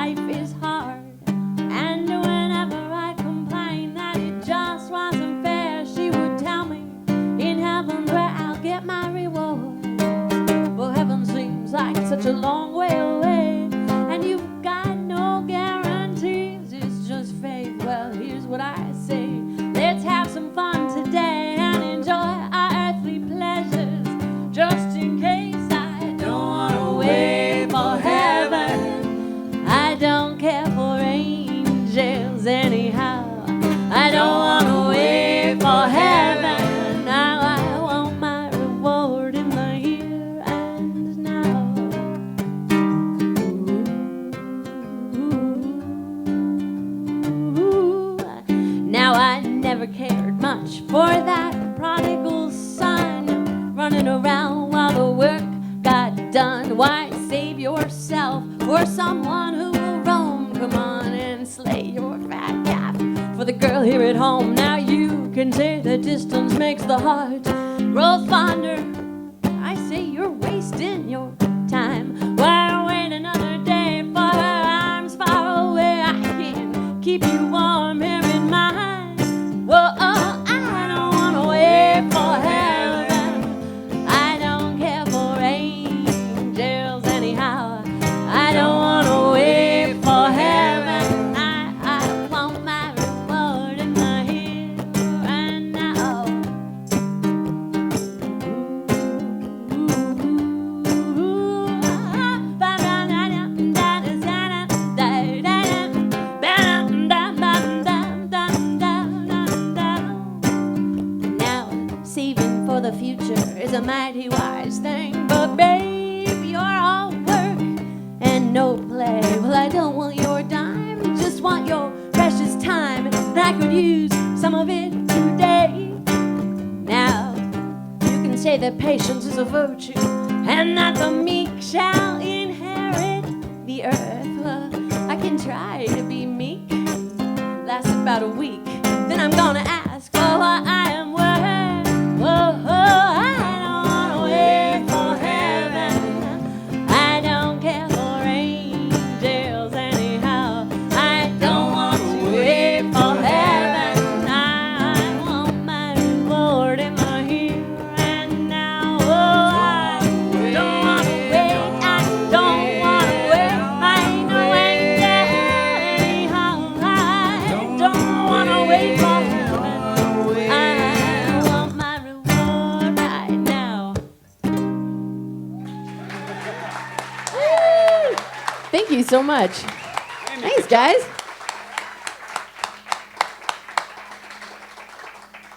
life is hard. And whenever I complain that it just wasn't fair, she would tell me in heaven's where I'll get my reward. Well, heaven seems like such a long way away, and you've got no guarantees, it's just faith. Well, here's what I say: let's have some fun today and enjoy our earthly pleasures, just in case I don't want to wait for heaven. I don't care for angels anyhow. I don't want to wait for heaven. Now I want my reward in the here and now. Ooh. Now I never cared much for that prodigal son running around while the work got done. Why save yourself for someone who will roam? Come on and slay your fat calf for the girl here at home. Now you can say the distance makes the heart grow fonder. I say you're wasting your time. Why wait another day for her arms far away? I can keep you warm here in mine. Whoa, I don't want to wait for heaven. I don't care for angels anyhow. I don't want to wait for heaven. I want my reward in the here and now. Now, saving for the future is a mighty wise thing, but babe, you're all work and no play. Well, I don't want your dime, just want your precious time, and I could use some of it today. Now, you can say that patience is a virtue and that the meek shall inherit the earth. Well, I can try to be meek, lasts about a week, then I'm gonna ask for what I am worth. Whoa, I don't wanna wait for heaven. I don't care for angels anyhow. I don't want to wait for heaven. I want my reward in the here and now. Oh, I don't wanna wait. I don't wanna wait. I ain't no angel anyhow. I don't wanna wait for heaven. I want my reward right now. Woo! Thank you so much. Thanks, guys.